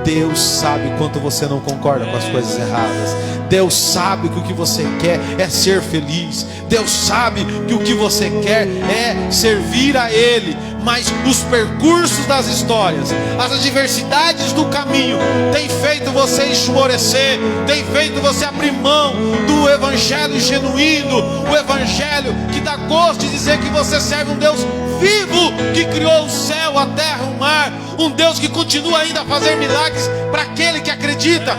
Deus sabe quanto você não concorda com as coisas erradas. Deus sabe que o que você quer é ser feliz. Deus sabe que o que você quer é servir a Ele. Mas os percursos das histórias, as adversidades do caminho, tem feito você esmorecer, tem feito você abrir mão do evangelho genuíno, o evangelho que dá gosto de dizer que você serve um Deus vivo, que criou o céu, a terra, o mar, um Deus que continua ainda a fazer milagres para aquele que acredita,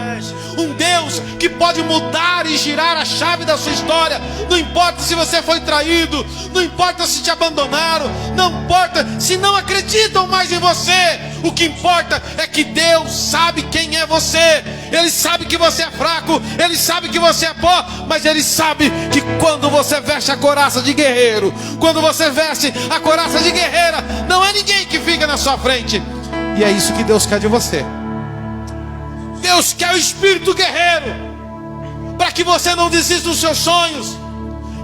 um Deus que pode mudar e girar a chave da sua história. Não importa se você foi traído, não importa se te abandonaram, não importa se não acreditam mais em você. O que importa é que Deus sabe quem é você. Ele sabe que você é fraco, Ele sabe que você é pó, mas Ele sabe que quando você veste a couraça de guerreiro, quando você veste a couraça de guerreira, não é ninguém que fica na sua frente. E é isso que Deus quer de você. Deus quer o espírito guerreiro, para que você não desista dos seus sonhos,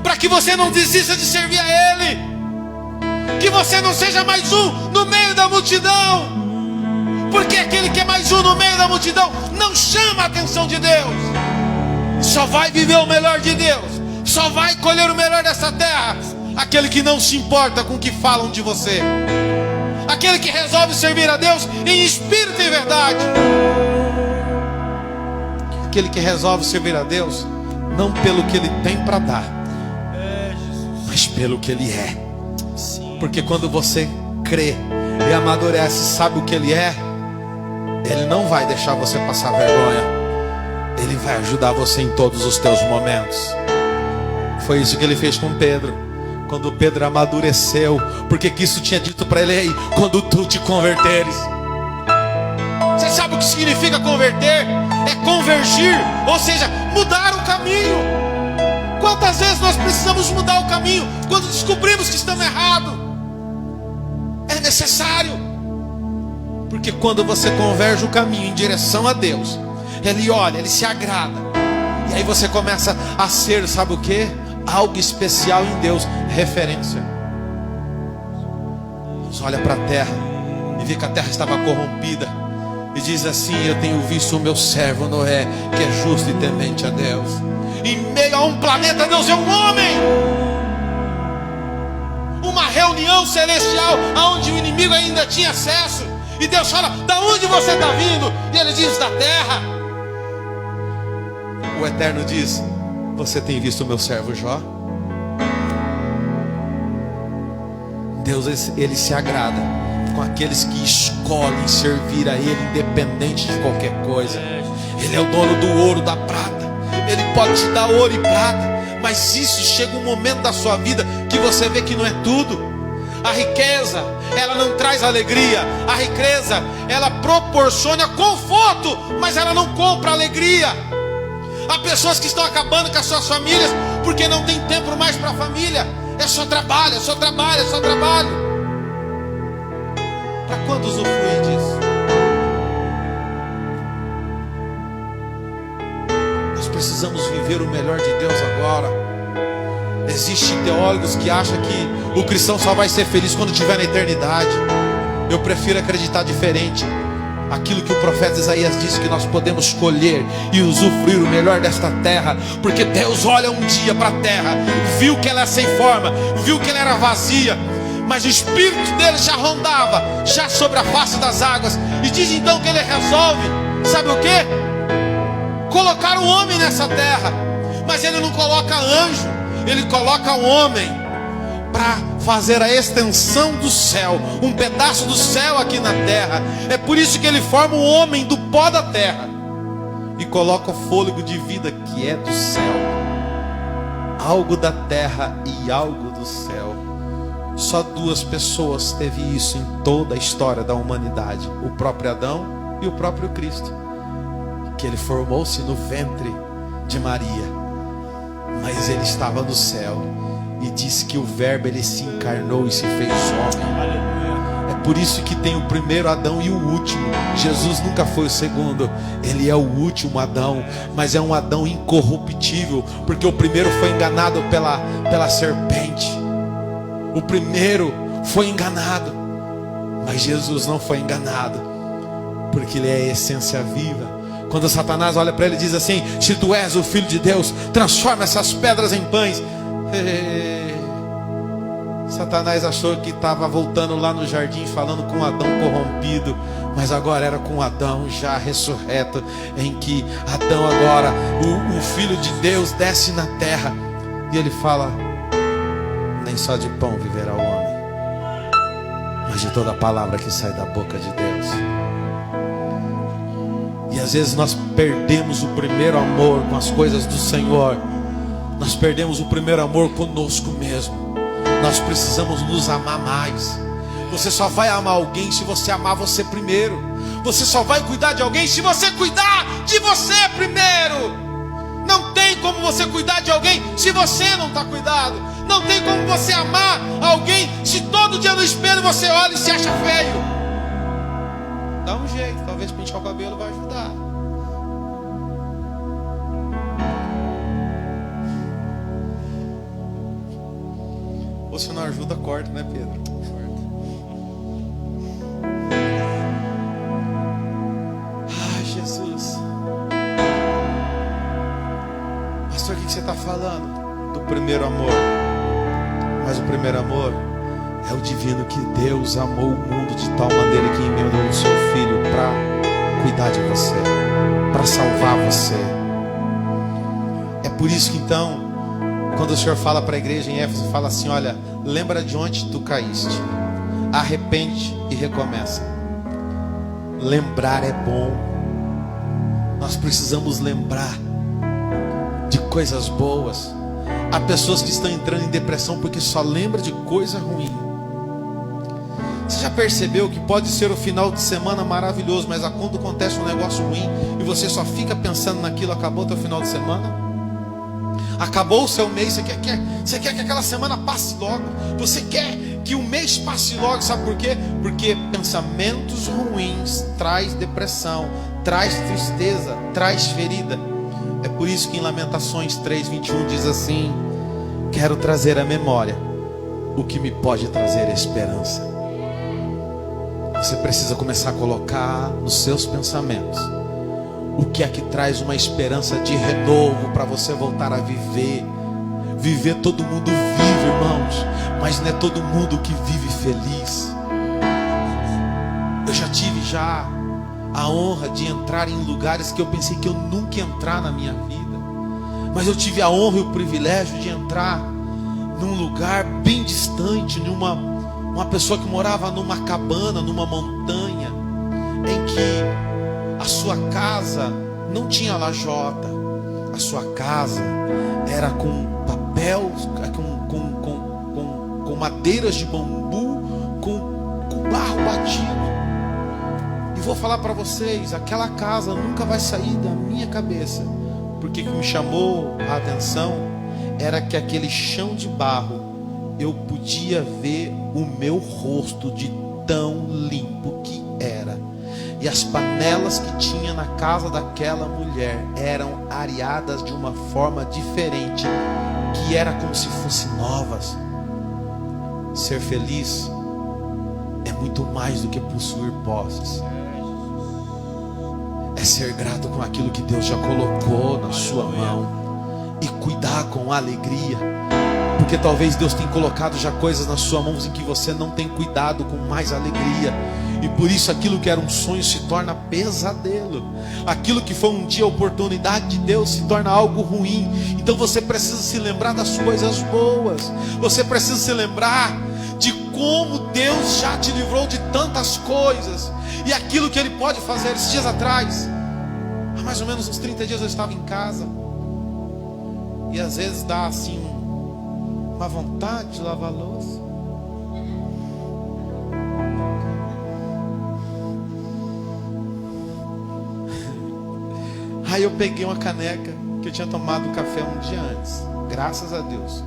para que você não desista de servir a Ele, que você não seja mais um no meio da multidão, porque aquele que é mais um no meio da multidão não chama a atenção de Deus. Só vai viver o melhor de Deus, só vai colher o melhor dessa terra aquele que não se importa com o que falam de você, aquele que resolve servir a Deus em espírito e verdade, aquele que resolve servir a Deus não pelo que Ele tem para dar, mas pelo que Ele é. Porque quando você crê e amadurece, sabe o que Ele é, Ele não vai deixar você passar vergonha. Ele vai ajudar você em todos os teus momentos. Foi isso que Ele fez com Pedro. Quando Pedro amadureceu, porque que isso tinha dito para ele: ei, quando tu te converteres. Você sabe o que significa converter? É convergir, ou seja, mudar o caminho. Quantas vezes nós precisamos mudar o caminho quando descobrimos que estamos errados? É necessário, porque quando você converge o caminho em direção a Deus, Ele olha, Ele se agrada, e aí você começa a ser, sabe o que? Algo especial em Deus, referência. Você olha para a terra e vê que a terra estava corrompida, e diz assim: eu tenho visto o meu servo Noé, que é justo e temente a Deus. Em meio a um planeta, Deus é um homem. Uma reunião celestial onde o inimigo ainda tinha acesso, e Deus fala: da onde você está vindo? E ele diz: da terra. O Eterno diz: você tem visto o meu servo Jó? Deus, Ele se agrada com aqueles que escolhem servir a Ele, independente de qualquer coisa. Ele é o dono do ouro, da prata. Ele pode te dar ouro e prata, mas isso chega um momento da sua vida que você vê que não é tudo. A riqueza, ela não traz alegria. A riqueza, ela proporciona conforto, mas ela não compra alegria. Há pessoas que estão acabando com as suas famílias porque não tem tempo mais para a família. É só trabalho, é só trabalho, é só trabalho. Para quando usufruir disso? Nós precisamos viver o melhor de Deus agora. Existem teólogos que acham que o cristão só vai ser feliz quando estiver na eternidade. Eu prefiro acreditar diferente. Aquilo que o profeta Isaías disse, que nós podemos colher e usufruir o melhor desta terra, porque Deus olha um dia para a terra, viu que ela é sem forma, viu que ela era vazia, mas o Espírito dele já rondava, já sobre a face das águas, e diz então que Ele resolve, sabe o que? Colocar o homem nessa terra, mas Ele não coloca anjo, Ele coloca o homem para fazer a extensão do céu, um pedaço do céu aqui na terra. É por isso que Ele forma o homem do pó da terra e coloca o fôlego de vida que é do céu, algo da terra e algo do céu. Só duas pessoas teve isso em toda a história da humanidade: o próprio Adão e o próprio Cristo, que Ele formou-se no ventre de Maria, mas Ele estava no céu. E diz que o verbo, ele se encarnou e se fez homem. Aleluia. É por isso que tem o primeiro Adão e o último. Jesus nunca foi o segundo. Ele é o último Adão, mas é um Adão incorruptível, porque o primeiro foi enganado pela serpente. O primeiro foi enganado, mas Jesus não foi enganado. porque Ele é a essência viva. Quando Satanás olha para ele e diz assim: se tu és o Filho de Deus, transforma essas pedras em pães. Satanás achou que estava voltando lá no jardim, falando com Adão corrompido, mas agora era com Adão já ressurreto, em que Adão agora, o Filho de Deus, desce na terra, e ele fala: nem só de pão viverá o homem, mas de toda a palavra que sai da boca de Deus. E às vezes nós perdemos o primeiro amor com as coisas do Senhor. Nós perdemos o primeiro amor conosco mesmo. Nós precisamos nos amar mais. Você só vai amar alguém se você amar você primeiro. Você só vai cuidar de alguém se você cuidar de você primeiro. Não tem como você cuidar de alguém se você não está cuidado. Não tem como você amar alguém se todo dia no espelho você olha e se acha feio. Dá um jeito, talvez pintar o cabelo vai ajudar. Ou se não ajuda, corta, né, Pedro? Corta. Ai, Jesus. Pastor, o que você está falando? Do primeiro amor. Mas o primeiro amor é o divino, que Deus amou o mundo de tal maneira que enviou o seu Filho para cuidar de você, para salvar você. É por isso que então, quando o Senhor fala para a igreja em Éfeso, fala assim: olha, lembra de onde tu caíste, arrepende e recomeça. Lembrar é bom. Nós precisamos lembrar de coisas boas. Há pessoas que estão entrando em depressão porque só lembra de coisa ruim. Você já percebeu que pode ser o final de semana maravilhoso, mas quando acontece um negócio ruim e você só fica pensando naquilo, acabou o teu final de semana? Acabou o seu mês, você quer que aquela semana passe logo. Você quer que o mês passe logo, sabe por quê? Porque pensamentos ruins traz depressão, traz tristeza, traz ferida. É por isso que em Lamentações 3:21 diz assim: quero trazer à memória o que me pode trazer esperança. Você precisa começar a colocar nos seus pensamentos o que é que traz uma esperança de renovo para você voltar a viver. Viver, todo mundo vive, irmãos, mas não é todo mundo que vive feliz. Eu já tive a honra de entrar em lugares que eu pensei que eu nunca ia entrar na minha vida, mas eu tive a honra e o privilégio de entrar num lugar bem distante, uma pessoa que morava numa cabana, numa montanha, em que a sua casa não tinha lajota. A sua casa era com papel, com madeiras de bambu, com barro batido. E vou falar para vocês, aquela casa nunca vai sair da minha cabeça, porque o que me chamou a atenção era que aquele chão de barro, eu podia ver o meu rosto de tão limpo que era. E as panelas que tinha na casa daquela mulher eram areadas de uma forma diferente, que era como se fossem novas. Ser feliz é muito mais do que possuir posses. É ser grato com aquilo que Deus já colocou na sua mão e cuidar com alegria. Porque talvez Deus tenha colocado já coisas nas suas mãos em que você não tem cuidado com mais alegria. E por isso aquilo que era um sonho se torna pesadelo. Aquilo que foi um dia a oportunidade de Deus se torna algo ruim. Então você precisa se lembrar das coisas boas. Você precisa se lembrar de como Deus já te livrou de tantas coisas. E aquilo que Ele pode fazer. Esses dias atrás, há mais ou menos uns 30 dias eu estava em casa. E às vezes dá assim uma vontade de lavar a louça. Aí eu peguei uma caneca que eu tinha tomado café um dia antes. Graças a Deus.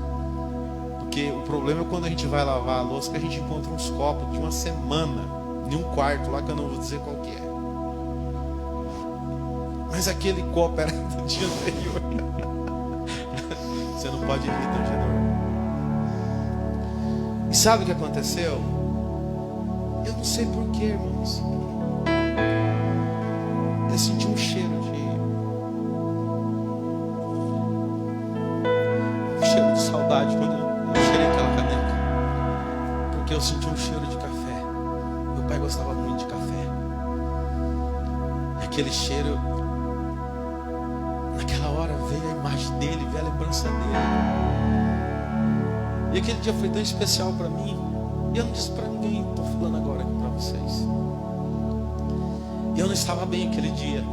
Porque o problema é quando a gente vai lavar a louça, que a gente encontra uns copos de uma semana em um quarto lá, que eu não vou dizer qual que é. Mas aquele copo era do dia anterior. Você não pode rir, então, Genor. E sabe o que aconteceu? Eu não sei porquê, irmãos. Eu senti um cheiro de saudade quando eu cheirei aquela caneca, porque eu senti um cheiro de café. Meu pai gostava muito de café. E aquele cheiro, naquela hora veio a imagem dele, veio a lembrança dele. E aquele dia foi tão especial para mim. E eu não disse para ninguém, estou falando agora aqui para vocês. E eu não estava bem aquele dia,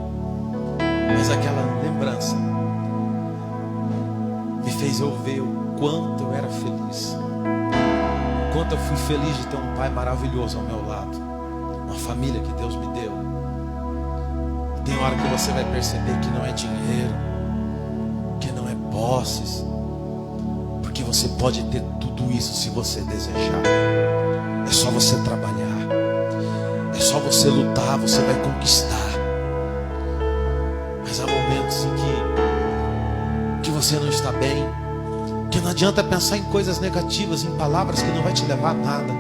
mas aquela lembrança me fez eu ver o quanto eu era feliz, o quanto eu fui feliz de ter um pai maravilhoso ao meu lado, uma família que Deus me deu. Tem hora que você vai perceber que não é dinheiro, que não é posses, porque você pode ter tudo isso se você desejar. É só você trabalhar, é só você lutar, você vai conquistar. Mas há momentos em que você não está bem, que não adianta pensar em coisas negativas, em palavras que não vai te levar a nada.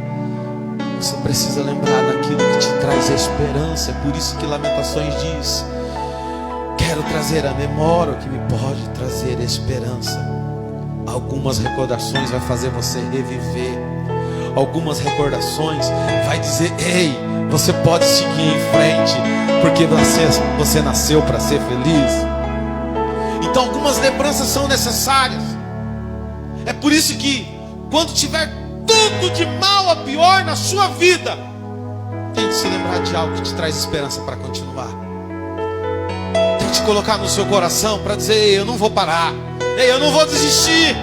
Você precisa lembrar daquilo que te traz esperança. É por isso que Lamentações diz: quero trazer à memória o que me pode trazer esperança. Algumas recordações vai fazer você reviver. Algumas recordações vai dizer: ei, você pode seguir em frente, porque você nasceu para ser feliz. Então algumas lembranças são necessárias. É por isso que quando tiver tudo de mal a pior na sua vida, tente se lembrar de algo que te traz esperança para continuar. Tente colocar no seu coração para dizer: ei, eu não vou parar, ei, eu não vou desistir,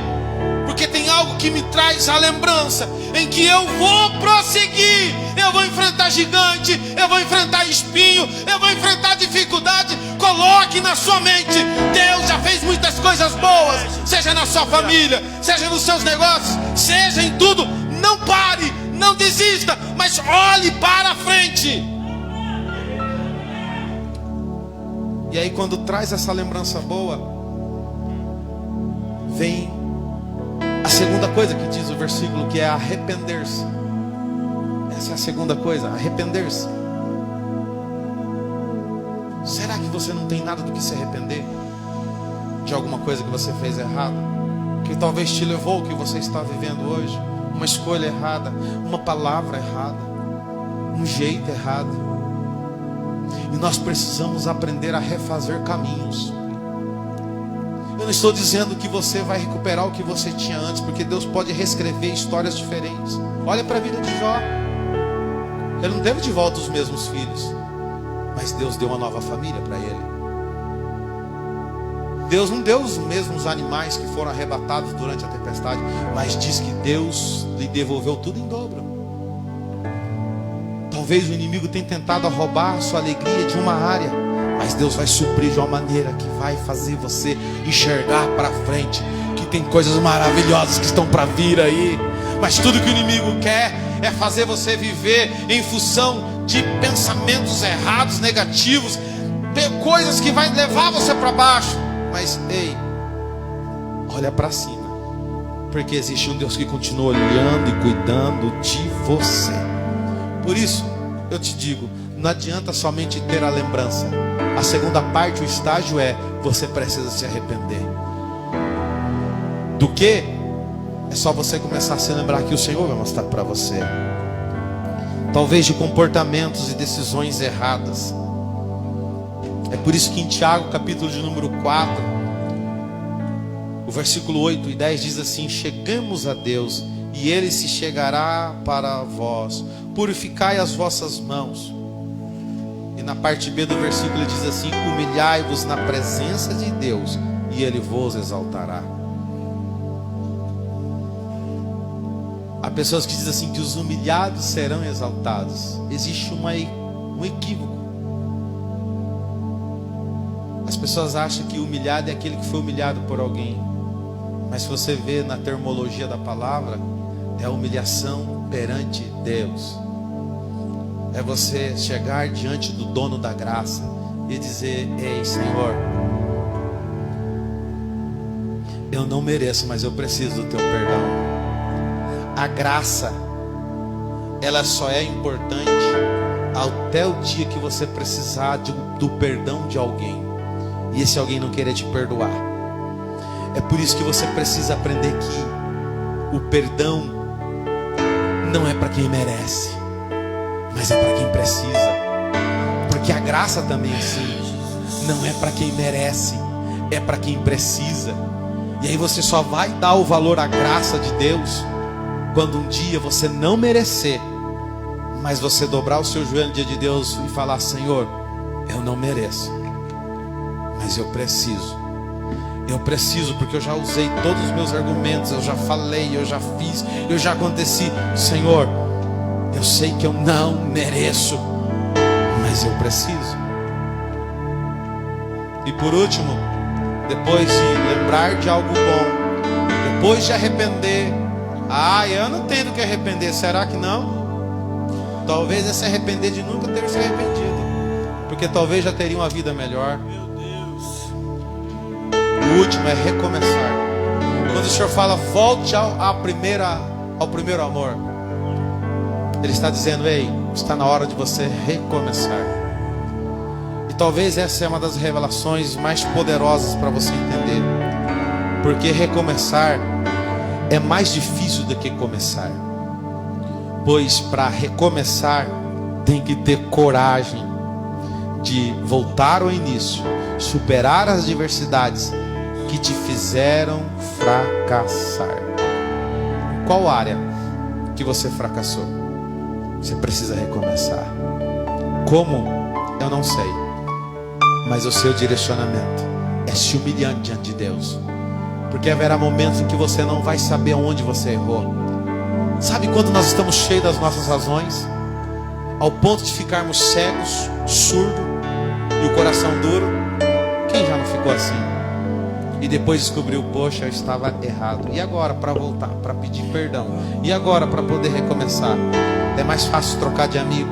porque tem algo que me traz a lembrança em que eu vou prosseguir. Eu vou enfrentar gigante, eu vou enfrentar espinho, eu vou enfrentar dificuldade. Coloque na sua mente: Deus já fez muitas coisas boas, seja na sua família, seja nos seus negócios, seja em tudo. Não pare, não desista, mas olhe para a frente. E aí quando traz essa lembrança boa, vem a segunda coisa que diz o versículo, que é arrepender-se. Essa é a segunda coisa, arrepender-se. Será que você não tem nada do que se arrepender? De alguma coisa que você fez errado, que talvez te levou ao que você está vivendo hoje? Uma escolha errada, uma palavra errada, um jeito errado. E nós precisamos aprender a refazer caminhos. Eu não estou dizendo que você vai recuperar o que você tinha antes, porque Deus pode reescrever histórias diferentes. Olha para a vida de Jó. Ele não teve de volta os mesmos filhos, mas Deus deu uma nova família para ele. Deus não deu os mesmos animais que foram arrebatados durante a tempestade, mas diz que Deus lhe devolveu tudo em dobro. Talvez o inimigo tenha tentado roubar a sua alegria de uma área, mas Deus vai suprir de uma maneira que vai fazer você enxergar para frente, que tem coisas maravilhosas que estão para vir aí. Mas tudo que o inimigo quer é fazer você viver em função de pensamentos errados, negativos, coisas que vai levar você para baixo. Mas ei, olha para cima, porque existe um Deus que continua olhando e cuidando de você. Por isso eu te digo, não adianta somente ter a lembrança. A segunda parte, o estágio é: você precisa se arrepender. Do que? É só você começar a se lembrar que o Senhor vai mostrar para você. Talvez de comportamentos e decisões erradas. É por isso que em Tiago, capítulo de número 4, o versículo 8 e 10 diz assim: chegamos a Deus e Ele se chegará para vós. Purificai as vossas mãos. E na parte B do versículo ele diz assim: humilhai-vos na presença de Deus e Ele vos exaltará. Há pessoas que dizem assim, que os humilhados serão exaltados. Existe um equívoco. As pessoas acham que o humilhado é aquele que foi humilhado por alguém. Mas se você vê na terminologia da palavra, é a humilhação perante Deus. É você chegar diante do dono da graça e dizer: ei, Senhor, eu não mereço, mas eu preciso do teu perdão. A graça, ela só é importante até o dia que você precisar de um do perdão de alguém e esse alguém não querer te perdoar. É por isso que você precisa aprender que o perdão não é para quem merece, mas é para quem precisa. Porque a graça também é assim, não é para quem merece, é para quem precisa. E aí você só vai dar o valor à graça de Deus quando um dia você não merecer, mas você dobrar o seu joelho no dia de Deus e falar: Senhor, eu não mereço, mas eu preciso. Eu preciso porque eu já usei todos os meus argumentos, eu já falei, eu já fiz, eu já aconteci. Senhor, eu sei que eu não mereço, mas eu preciso. E por último, depois de lembrar de algo bom, depois de arrepender, eu não tenho do que arrepender. Será que não? Talvez é se arrepender de nunca ter se arrependido, porque talvez já teria uma vida melhor. O último é recomeçar. Quando o Senhor fala volte ao primeiro amor, Ele está dizendo: ei, está na hora de você recomeçar. E talvez essa é uma das revelações mais poderosas para você entender, porque recomeçar é mais difícil do que começar. Pois para recomeçar tem que ter coragem de voltar ao início, superar as adversidades que te fizeram fracassar. Qual área que você fracassou? Você precisa recomeçar. Como? Eu não sei. Mas o seu direcionamento é se humilhar diante de Deus, porque haverá momentos em que você não vai saber onde você errou. Sabe quando nós estamos cheios das nossas razões, ao ponto de ficarmos cegos, surdos e o coração duro? Quem já não ficou assim? E depois descobriu: poxa, eu estava errado. E agora para voltar, para pedir perdão? E agora para poder recomeçar? É mais fácil trocar de amigo,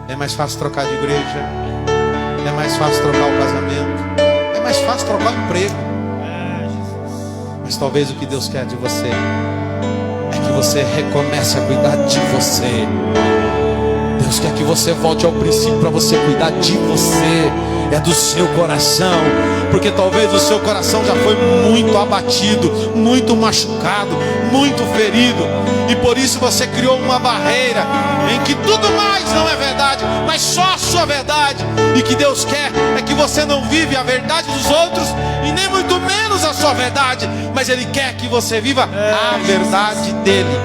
é mais fácil trocar de igreja, é mais fácil trocar o casamento, é mais fácil trocar o emprego. Mas talvez o que Deus quer de você é que você recomece a cuidar de você. Deus quer que você volte ao princípio para você cuidar de você. É do seu coração, porque talvez o seu coração já foi muito abatido, muito machucado, muito ferido, e por isso você criou uma barreira em que tudo mais não é verdade, mas só a sua verdade. E que Deus quer é que você não vive a verdade dos outros e nem muito menos a sua verdade, mas Ele quer que você viva a verdade dEle.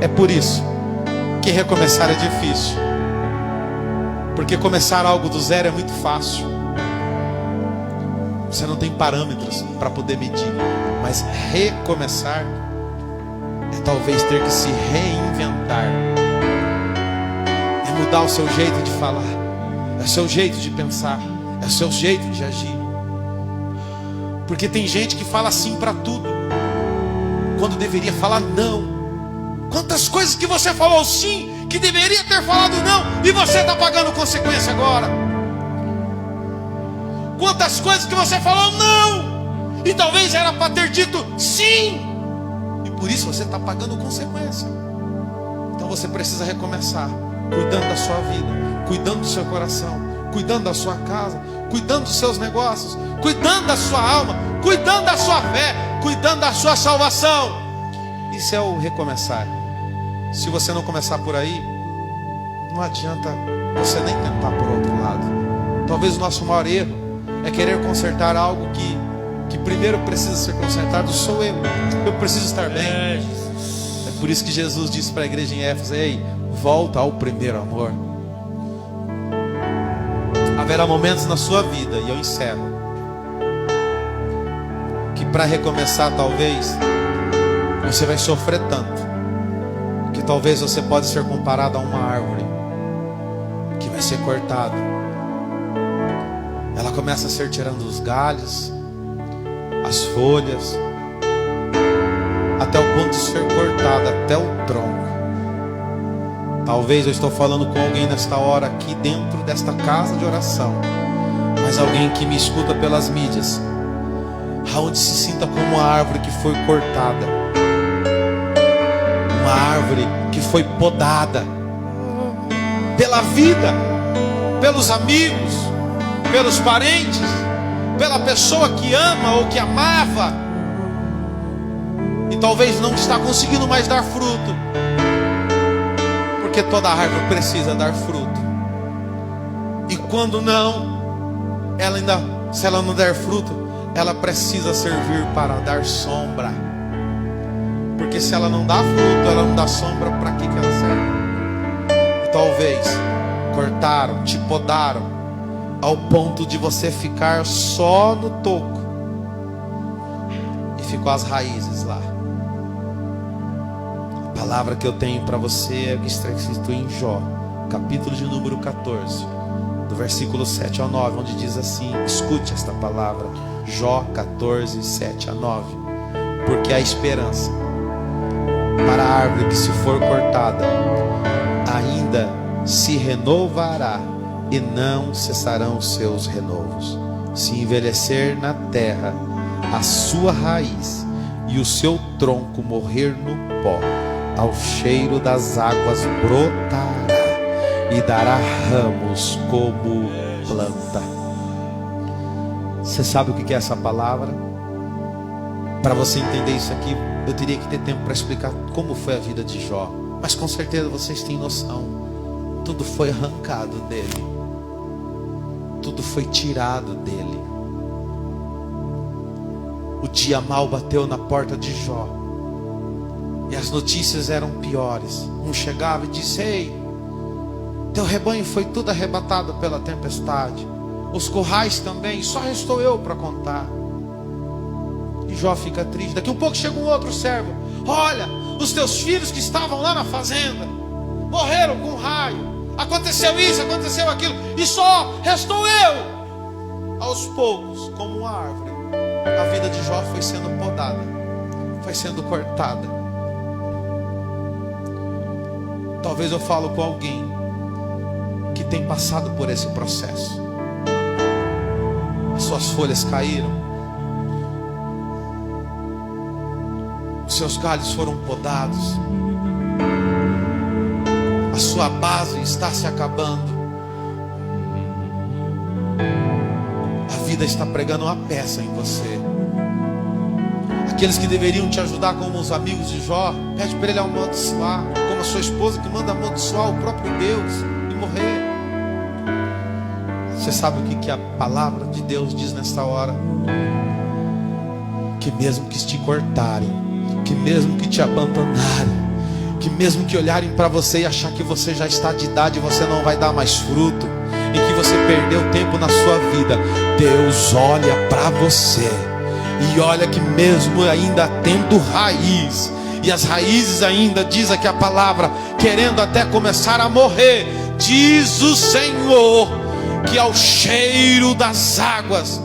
É por isso que recomeçar é difícil, porque começar algo do zero é muito fácil. Você não tem parâmetros para poder medir. Mas recomeçar é talvez ter que se reinventar. É mudar o seu jeito de falar, é o seu jeito de pensar, é o seu jeito de agir. Porque tem gente que fala sim para tudo, quando deveria falar não. Quantas coisas que você falou sim, que deveria ter falado não, e você está pagando consequência agora. Quantas coisas que você falou não, e talvez era para ter dito sim, e por isso você está pagando consequência. Então você precisa recomeçar, cuidando da sua vida, cuidando do seu coração, cuidando da sua casa, cuidando dos seus negócios, cuidando da sua alma, cuidando da sua fé, cuidando da sua salvação. Isso é o recomeçar. Se você não começar por aí, não adianta você nem tentar por outro lado. Talvez o nosso maior erro é querer consertar algo que primeiro precisa ser consertado. Sou eu preciso estar bem. É por isso que Jesus disse para a igreja em Éfeso: ei, volta ao primeiro amor. Haverá momentos na sua vida, e eu encerro, que para recomeçar talvez você vai sofrer tanto, que talvez você pode ser comparado a uma árvore que vai ser cortada. Ela começa a ser tirando os galhos, as folhas, até o ponto de ser cortada, até o tronco. Talvez eu estou falando com alguém nesta hora aqui dentro desta casa de oração, mas alguém que me escuta pelas mídias, aonde se sinta como uma árvore que foi cortada, uma árvore que foi podada pela vida, pelos amigos, pelos parentes, pela pessoa que ama ou que amava, e talvez não está conseguindo mais dar fruto, porque toda árvore precisa dar fruto. E quando não, ela ainda, se ela não der fruto, ela precisa servir para dar sombra. Porque se ela não dá fruto, ela não dá sombra, para que ela serve? E talvez cortaram, te podaram, ao ponto de você ficar só no toco, e ficou as raízes lá. A palavra que eu tenho para você é que está escrito em Jó, capítulo de número 14, do versículo 7 ao 9, onde diz assim, escute esta palavra, Jó 14, 7 a 9. Porque há esperança para a árvore que, se for cortada, ainda se renovará, e não cessarão seus renovos. Se envelhecer na terra a sua raiz, e o seu tronco morrer no pó, ao cheiro das águas brotará, e dará ramos como planta. Você sabe o que é essa palavra? Para você entender isso aqui, eu teria que ter tempo para explicar como foi a vida de Jó. Mas com certeza vocês têm noção. Tudo foi arrancado dele. Tudo foi tirado dele. O dia mal bateu na porta de Jó, e as notícias eram piores. Um chegava e disse: ei, teu rebanho foi tudo arrebatado pela tempestade, os currais também, só restou eu para contar. E Jó fica triste. Daqui um pouco chega um outro servo: olha, os teus filhos que estavam lá na fazenda morreram com um raio, aconteceu isso, aconteceu aquilo, e só restou eu. Aos poucos, como uma árvore, a vida de Jó foi sendo podada, foi sendo cortada. Talvez eu falo com alguém que tem passado por esse processo. As suas folhas caíram, os seus galhos foram podados, a sua base está se acabando, a vida está pregando uma peça em você. Aqueles que deveriam te ajudar, como os amigos de Jó, pede para ele amaldiçoar, como a sua esposa que manda amaldiçoar o próprio Deus e morrer. Você sabe o que a palavra de Deus diz nessa hora? Que mesmo que te cortarem, que mesmo que te abandonarem, que mesmo que olharem para você e achar que você já está de idade e você não vai dar mais fruto, e que você perdeu tempo na sua vida, Deus olha para você e olha que mesmo ainda tendo raiz, e as raízes ainda, diz aqui a palavra, querendo até começar a morrer, diz o Senhor, que ao cheiro das águas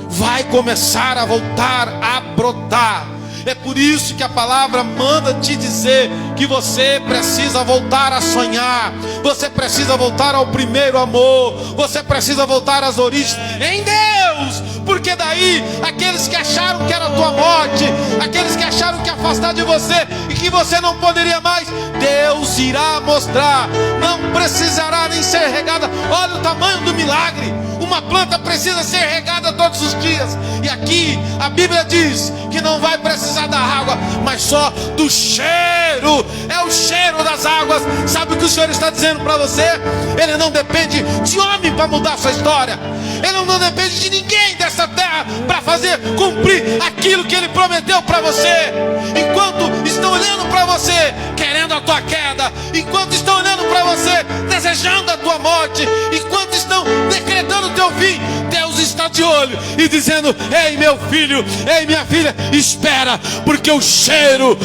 vai começar a voltar a brotar. É por isso que a palavra manda te dizer que você precisa voltar a sonhar, você precisa voltar ao primeiro amor, você precisa voltar às origens em Deus, porque daí aqueles que acharam que era a tua morte, aqueles que acharam que ia afastar de você e que você não poderia mais, Deus irá mostrar. Não precisará nem ser regada. Olha o tamanho do milagre. Uma planta precisa ser regada todos os dias, e aqui a Bíblia diz que não vai precisar da água, mas só do cheiro. É o cheiro das águas. Sabe o que o Senhor está dizendo para você? Ele não depende de homem para mudar a sua história. Ele não depende de ninguém dessa terra para fazer cumprir aquilo que Ele prometeu para você. Enquanto estão olhando para você querendo a tua queda, enquanto estão olhando para você desejando a tua morte, enquanto estão decretando o teu fim, Deus está de olho e dizendo: ei meu filho, ei minha filha, espera, porque o cheiro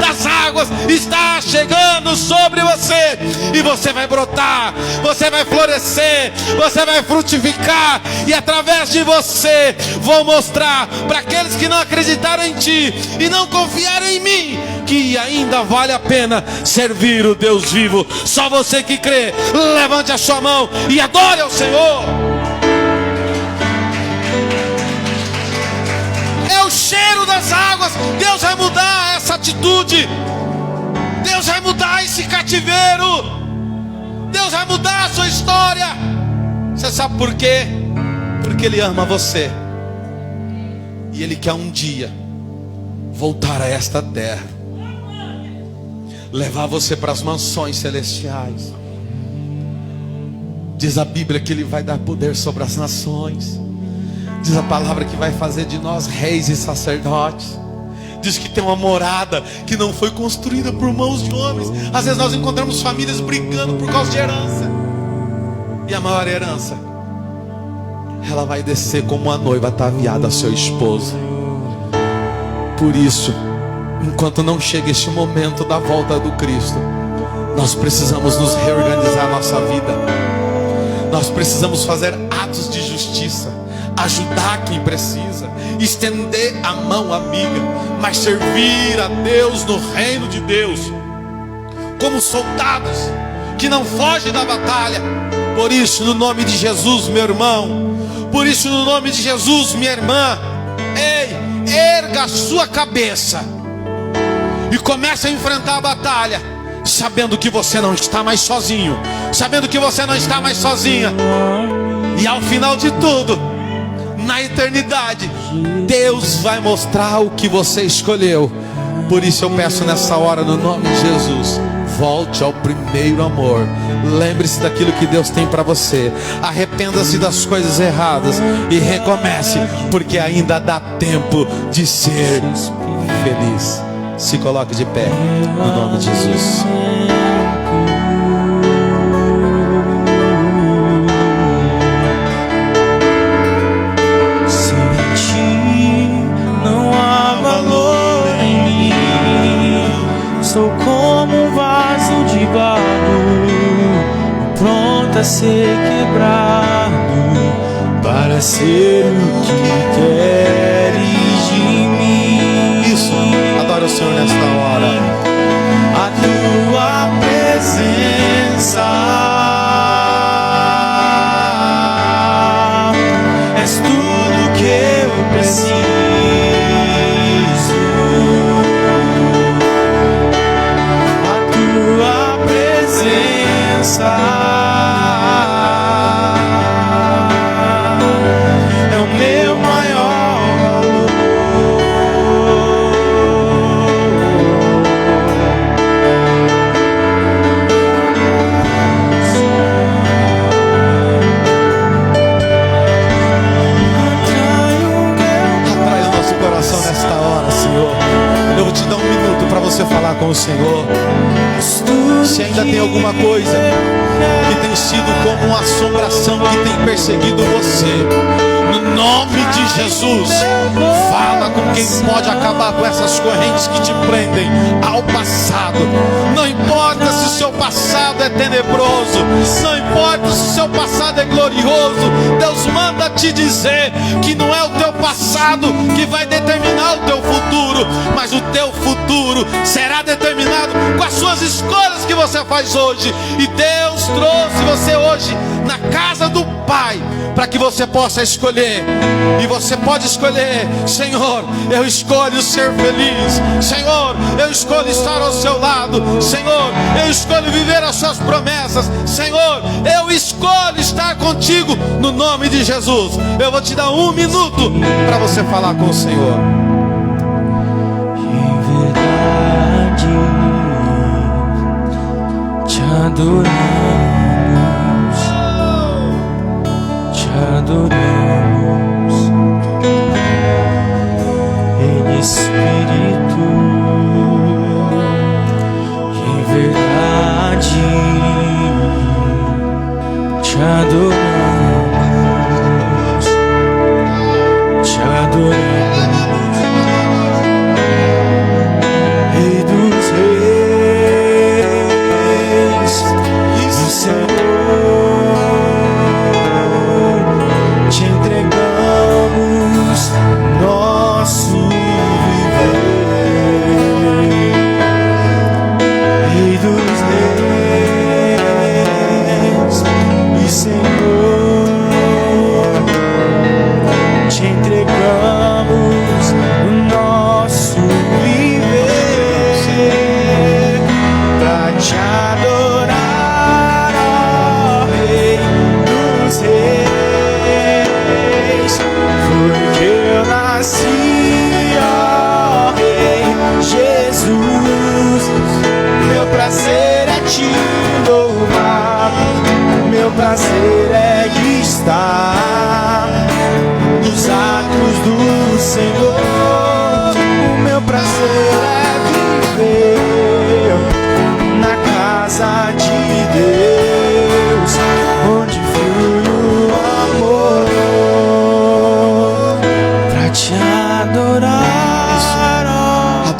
das águas está chegando sobre você, e você vai brotar, você vai florescer, você vai frutificar, e através de você vou mostrar para aqueles que não acreditaram em ti e não confiaram em mim, que ainda vale a pena servir o Deus vivo. Só você que crê, levante a sua mão e adore ao Senhor. É o cheiro das águas. Deus vai mudar essa atitude, Deus vai mudar esse cativeiro. Deus vai mudar a sua história. Você sabe por quê? Porque Ele ama você. E Ele quer um dia voltar a esta terra, levar você para as mansões celestiais. Diz a Bíblia que Ele vai dar poder sobre as nações. Diz a palavra que vai fazer de nós reis e sacerdotes. Diz que tem uma morada que não foi construída por mãos de homens. Às vezes nós encontramos famílias brigando por causa de herança. E a maior herança, ela vai descer como uma noiva ataviada ao seu esposo. Por isso, enquanto não chega este momento da volta do Cristo, nós precisamos nos reorganizar a nossa vida. Nós precisamos fazer atos de justiça, ajudar quem precisa, estender a mão amiga, mas servir a Deus no reino de Deus, como soldados que não fogem da batalha. Por isso, no nome de Jesus, meu irmão, por isso, no nome de Jesus, minha irmã, ei, erga a sua cabeça e comece a enfrentar a batalha, sabendo que você não está mais sozinho, sabendo que você não está mais sozinha. E ao final de tudo, na eternidade, Deus vai mostrar o que você escolheu. Por isso eu peço nessa hora, no nome de Jesus, volte ao primeiro amor. Lembre-se daquilo que Deus tem para você. Arrependa-se das coisas erradas e recomece, porque ainda dá tempo de ser feliz. Se coloque de pé, no nome de Jesus. Sou como um vaso de barro, pronto a ser quebrado, para ser o que queres de mim. Isso, adora o Senhor nesta hora. A tua presença és tudo que eu preciso. É o meu maior valor. Atrai o nosso coração nesta hora, Senhor. Eu vou te dar um minuto para você falar com o Senhor. Se ainda tem alguma coisa que tem sido como uma assombração que tem perseguido você, no nome de Jesus, fala com quem pode acabar com essas correntes que te prendem ao passado. Não importa se o seu passado é tenebroso, não importa se o seu passado é glorioso, Deus manda te dizer que não é o teu passado que vai determinar o teu futuro, mas o teu futuro será determinado com as suas escolhas que você faz hoje. E Deus trouxe você hoje na casa do Pai para que você possa escolher. E você pode escolher: Senhor, eu escolho ser feliz. Senhor, eu escolho estar ao seu lado. Senhor, eu escolho viver as suas promessas. Senhor, eu escolho estar contigo no nome de Jesus. Eu vou te dar um minuto para você falar com o Senhor. Em verdade te adoramos, te adoramos em espírito, em verdade te adoramos, te adoramos. Rei dos reis e Senhor, te entregamos nosso viver. Rei dos reis e Senhor,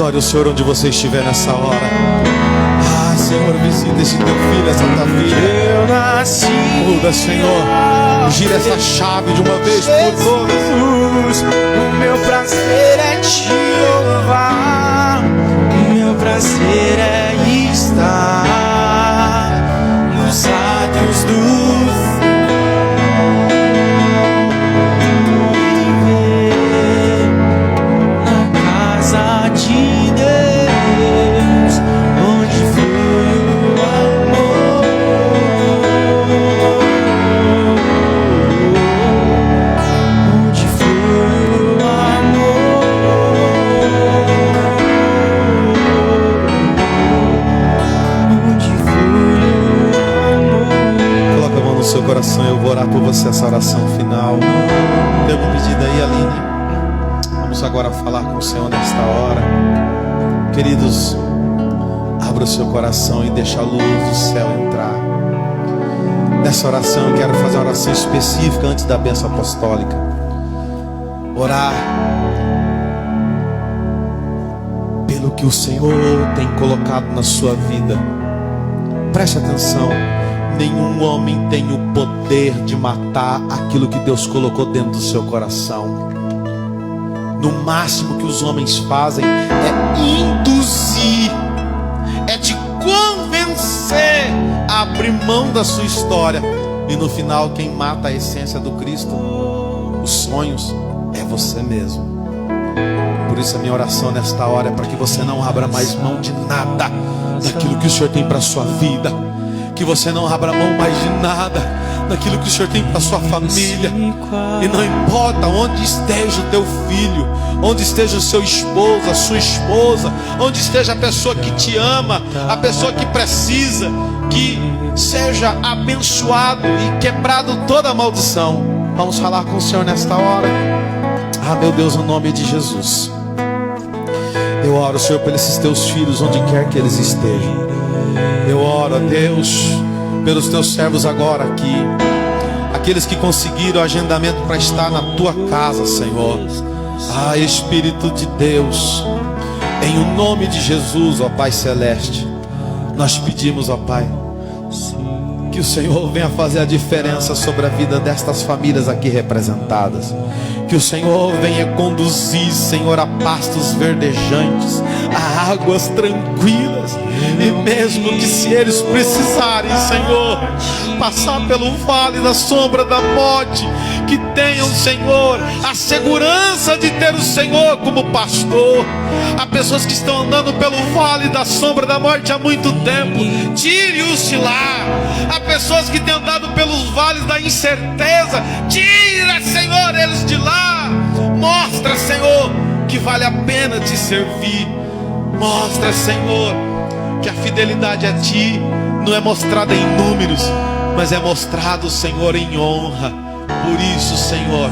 Adore o Senhor onde você estiver nessa hora. Ah, Senhor, visita esse teu filho, essa tua filha. Eu nasci. Muda, Senhor. Gira essa chave de uma vez por todas. Jesus, o meu prazer é te louvar. O meu prazer é estar nos átrios do viver na casa de Deus, onde flui o amor, onde flui o amor, onde flui o amor. Coloca a mão no seu coração, eu vou orar por você essa oração final. Tem algum pedido aí, Aline? Vamos agora falar com o Senhor nesta hora. Queridos, abra o seu coração e deixa a luz do céu entrar. Nessa oração eu quero fazer uma oração específica antes da bênção apostólica. Orar pelo que o Senhor tem colocado na sua vida. Preste atenção. Nenhum homem tem o poder de matar aquilo que Deus colocou dentro do seu coração. No máximo que os homens fazem é induzir, é te convencer a abrir mão da sua história. E no final quem mata a essência do Cristo, os sonhos, é você mesmo. Por isso a minha oração nesta hora é para que você não abra mais mão de nada daquilo que o Senhor tem para a sua vida. Que você não abra mão mais de nada daquilo que o Senhor tem para a sua família. E não importa onde esteja o teu filho, onde esteja o seu esposo, a sua esposa, onde esteja a pessoa que te ama, a pessoa que precisa, que seja abençoado e quebrado toda a maldição. Vamos falar com o Senhor nesta hora. Ah, meu Deus, no nome de Jesus, eu oro, Senhor, por esses teus filhos, onde quer que eles estejam. Eu oro, a Deus, pelos teus servos agora aqui, aqueles que conseguiram agendamento para estar na tua casa, Senhor. Ah, Espírito de Deus, em o nome de Jesus, ó Pai Celeste, nós pedimos, ó Pai, que o Senhor venha fazer a diferença sobre a vida destas famílias aqui representadas. Que o Senhor venha conduzir, Senhor, a pastos verdejantes, a águas tranquilas. E mesmo que se eles precisarem, Senhor, passar pelo vale da sombra da morte, que tenham, Senhor, a segurança de ter o Senhor como pastor. Há pessoas que estão andando pelo vale da sombra da morte há muito tempo, tire-os de lá. Há pessoas que têm andado pelos vales da incerteza, tira, Senhor, eles de lá. Mostra, Senhor, que vale a pena te servir. Mostra, Senhor, que a fidelidade a ti não é mostrada em números, mas é mostrado, Senhor, em honra. Por isso, Senhor,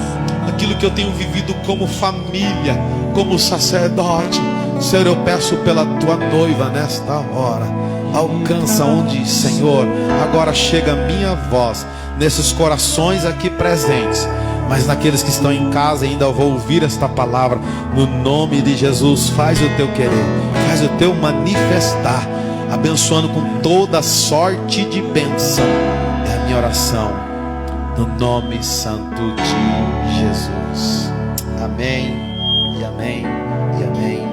aquilo que eu tenho vivido como família, como sacerdote, Senhor, eu peço pela tua noiva nesta hora. Alcança onde, Senhor, agora chega a minha voz, nesses corações aqui presentes, mas naqueles que estão em casa ainda vou ouvir esta palavra. No nome de Jesus, faz o teu querer, faz o teu manifestar, abençoando com toda sorte de bênção. É a minha oração, no nome santo de Jesus. Amém, e amém, e amém.